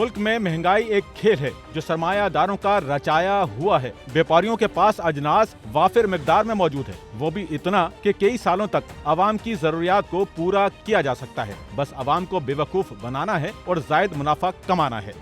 मुल्क में महंगाई एक खेल है जो सरमायादारों का रचाया हुआ है। व्यापारियों के पास अजनास वाफिर मिकदार में मौजूद है, वो भी इतना कि कई सालों तक आवाम की जरूरियात को पूरा किया जा सकता है। बस आवाम को बेवकूफ बनाना है और जायद मुनाफा कमाना है।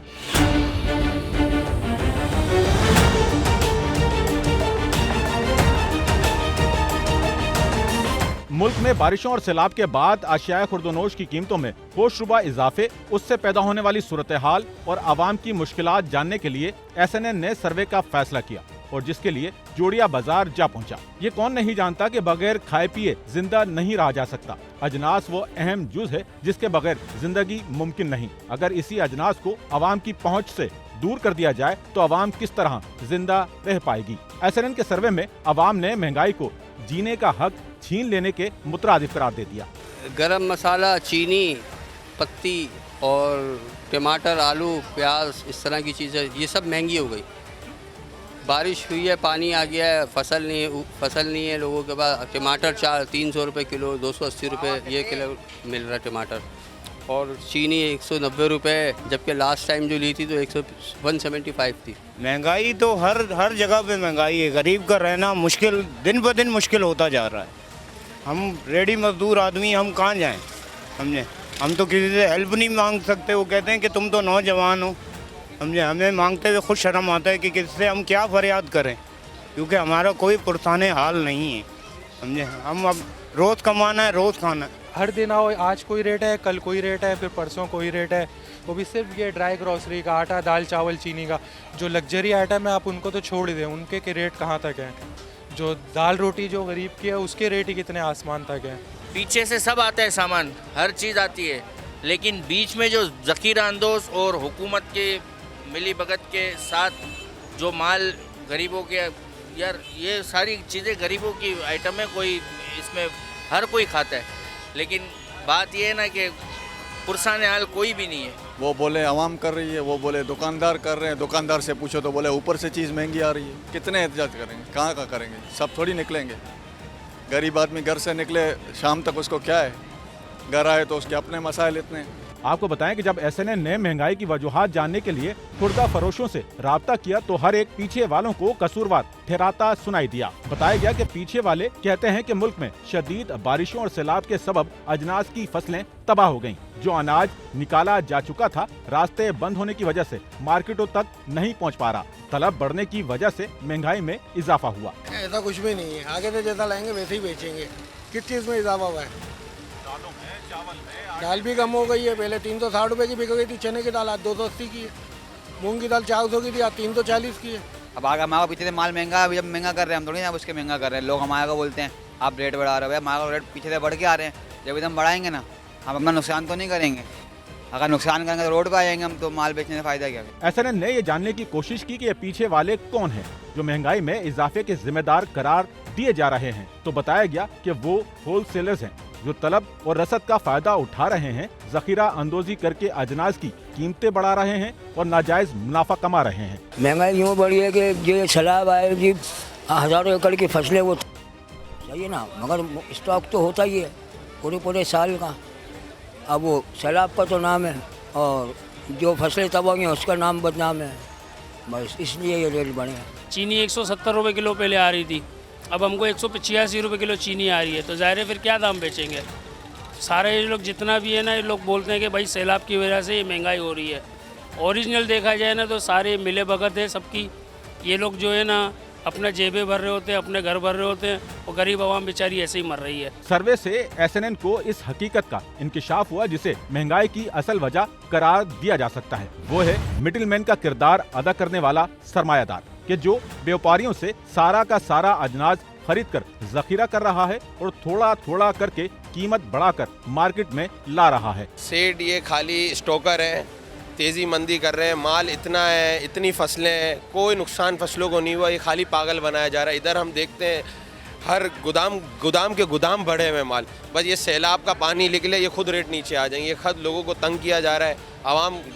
मुल्क में बारिशों और सैलाब के बाद अशियाए खुर्दोनोश की कीमतों में होशरुबा इजाफे, उससे पैदा होने वाली सूरत हाल और आवाम की मुश्किलात जानने के लिए SNN ने सर्वे का फैसला किया और जिसके लिए जोड़िया बाजार जा पहुंचा। ये कौन नहीं जानता कि बगैर खाए पिए जिंदा नहीं रहा जा सकता। अजनास वो अहम जुज है जिसके बगैर जिंदगी मुमकिन नहीं। अगर इसी अजनास को आवाम की पहुँच से दूर कर दिया जाए तो आवाम किस तरह जिंदा रह पाएगी। SNN के सर्वे में आवाम ने महंगाई को जीने का हक छीन लेने के मुतरादिफ करार दे दिया। गरम मसाला, चीनी, पत्ती और टमाटर, आलू, प्याज, इस तरह की चीज़ें ये सब महंगी हो गई। बारिश हुई है, पानी आ गया है, फसल नहीं है लोगों के पास। टमाटर 300 रुपये किलो, 280 रुपये ये किलो मिल रहा है टमाटर। और चीनी 190 रुपये, जबकि लास्ट टाइम जो ली थी तो 175 थी। महंगाई तो हर जगह पे महंगाई है। गरीब का रहना मुश्किल, दिन ब दिन मुश्किल होता जा रहा है। हम रेडी मजदूर आदमी, हम कहाँ जाएं, समझे। हम तो किसी से हेल्प नहीं मांग सकते। वो कहते हैं कि तुम तो नौजवान हो, समझे। हमें मांगते हुए खुद शर्म आता है कि किससे हम क्या फरियाद करें, क्योंकि हमारा कोई पुरसाने हाल नहीं है, समझे। हम अब रोज़ कमाना है, रोज़ खाना है। हर दिन आओ, आज कोई रेट है, कल कोई रेट है, फिर परसों कोई रेट है। वो भी सिर्फ ये ड्राई ग्रॉसरी का, आटा, दाल, चावल, चीनी का। जो लग्जरी आइटम है आप उनको तो छोड़ ही दें, उनके के रेट कहाँ तक हैं। जो दाल रोटी जो गरीब की है उसके रेट ही कितने आसमान तक हैं। पीछे से सब आता है सामान, हर चीज़ आती है, लेकिन बीच में जो ज़ख़ीरा अंदोज़ और हुकूमत के मिली भगत के साथ जो माल गरीबों के, यार ये सारी चीज़ें गरीबों की आइटम है। कोई इसमें हर कोई खाता है, लेकिन बात ये है ना कि पुरसाने हाल कोई भी नहीं है। वो बोले आवाम कर रही है, वो बोले दुकानदार कर रहे हैं। दुकानदार से पूछो तो बोले ऊपर से चीज़ महंगी आ रही है। कितने एहतियात करेंगे, कहाँ का करेंगे, सब थोड़ी निकलेंगे। गरीब आदमी घर से निकले शाम तक उसको क्या है, घर आए तो उसके अपने मसाइल इतने हैं। आपको बताएं कि जब SNN ने महंगाई की वजूहात जानने के लिए खुर्दा फरोशों से राब्ता किया तो हर एक पीछे वालों को कसूरवार ठहराता सुनाई दिया। बताया गया कि पीछे वाले कहते हैं कि मुल्क में शदीद बारिशों और सैलाब के सबब अजनास की फसलें तबाह हो गईं। जो अनाज निकाला जा चुका था रास्ते बंद होने की वजह से मार्केटों तक नहीं पहुँच पा रहा। तलब बढ़ने की वजह से महंगाई में इजाफा हुआ। ऐसा कुछ भी नहीं है, आगे से जैसा लाएंगे वैसे ही बेचेंगे। किस चीज़ में इजाफा हुआ है? दाल भी कम हो गई है। पहले 360 रुपये की बिक गई थी चने की दाल, आज 280 की है। मूंग की दाल 400 की थी, आज 340 की है। अब आगे हमारा पीछे से माल महंगा, अभी जब महंगा कर रहे हैं हम थोड़ी ना उसके महंगा कर रहे हैं। लोग हमारे को बोलते हैं आप रेट बढ़ा रहे हो, हमारा रेट पीछे से बढ़ के आ रहे हैं। जब एकदम बढ़ाएंगे ना, हम अपना नुकसान तो नहीं करेंगे। अगर नुकसान करेंगे तो रोड पर आएंगे हम, तो माल बेचने से फायदा क्या है। SNN ने ये जानने की कोशिश की कि ये पीछे वाले कौन हैं जो महंगाई में इजाफे के जिम्मेदार करार दिए जा रहे हैं, तो बताया गया कि वो होलसेलर्स हैं जो तलब और रसद का फायदा उठा रहे हैं, जखीरा अंदोजी करके अजनास की कीमतें बढ़ा रहे हैं और नाजायज मुनाफा कमा रहे हैं। महंगाई यूँ बढ़ी है कि ये सैलाब आए जी, हज़ारों एकड़ की फसलें वो सही है ना, मगर स्टॉक तो होता ही है पूरे साल का। अब वो सैलाब का तो नाम है और जो फसलें तबाह हुई हैं उसका नाम बदनाम है, बस इसलिए ये रेट बढ़े हैं। चीनी 170 रुपये किलो पहले आ रही थी, अब हमको 185 रुपये किलो चीनी आ रही है, तो ज़ाहिर है फिर क्या दाम बेचेंगे। सारे ये लोग जितना भी है ना, ये लोग बोलते हैं कि भाई सैलाब की वजह से ये महंगाई हो रही है। ओरिजिनल देखा जाए ना तो सारे मिले भगत है सबकी। ये लोग जो है ना अपना जेबें भर रहे होते हैं, अपने घर भर रहे होते हैं, और गरीब आवाम बेचारी ऐसे ही मर रही है। सर्वे से SNN को इस हकीकत का इंकिशाफ हुआ जिसे महंगाई की असल वजह करार दिया जा सकता है। वो है मिडिलमैन का किरदार अदा करने वाला सरमायादार, कि जो व्यापारियों से सारा का सारा अजनास खरीद कर जखीरा कर रहा है और थोड़ा थोड़ा करके कीमत बढ़ाकर मार्केट में ला रहा है। सेठ ये खाली स्टॉकर है, तेज़ी मंदी कर रहे हैं। माल इतना है, इतनी फसलें हैं, कोई नुकसान फसलों को नहीं हुआ, ये खाली पागल बनाया जा रहा है। इधर हम देखते हैं हर गोदाम के गोदाम भरे हुए माल, बस ये सैलाब का पानी निकले ये खुद रेट नीचे आ जाएंगे। खुद लोगों को तंग किया जा रहा है,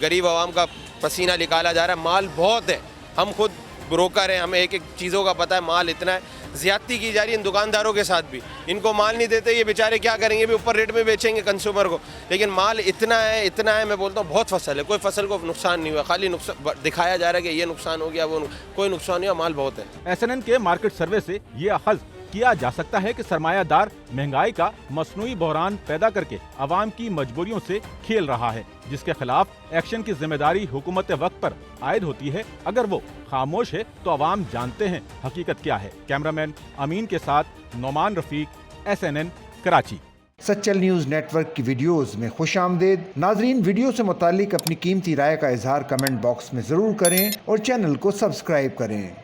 गरीब आवाम का पसीना निकाला जा रहा है। माल बहुत है, हम खुद ब्रोकर हैं, हमें एक एक चीज़ों का पता है। माल इतना है, ज़्यादती की जा रही है इन दुकानदारों के साथ भी। इनको माल नहीं देते, ये बेचारे क्या करेंगे, भी ऊपर रेट में बेचेंगे कंज्यूमर को। लेकिन माल इतना है, मैं बोलता हूँ बहुत फसल है, कोई फसल को नुकसान नहीं हुआ, खाली नुकसान दिखाया जा रहा है कि ये नुकसान हो गया, वो कोई नुकसान नहीं हुआ, माल बहुत है। SNN के मार्केट सर्वे से ये अखज़ किया जा सकता है कि सरमायादार महंगाई का मसनूई बहरान पैदा करके अवाम की मजबूरियों से खेल रहा है, जिसके खिलाफ एक्शन की जिम्मेदारी हुकूमत वक्त पर आयद होती है। अगर वो खामोश है तो अवाम जानते हैं हकीकत क्या है। कैमरामैन अमीन के साथ Nauman Rafiq, SNN Karachi. Sachal news network की वीडियोस में खुशामदीद। नाजरीन, वीडियो से मुतालिक अपनी कीमती राय का इजहार कमेंट बॉक्स में ज़रूर करें और चैनल को सब्सक्राइब करें।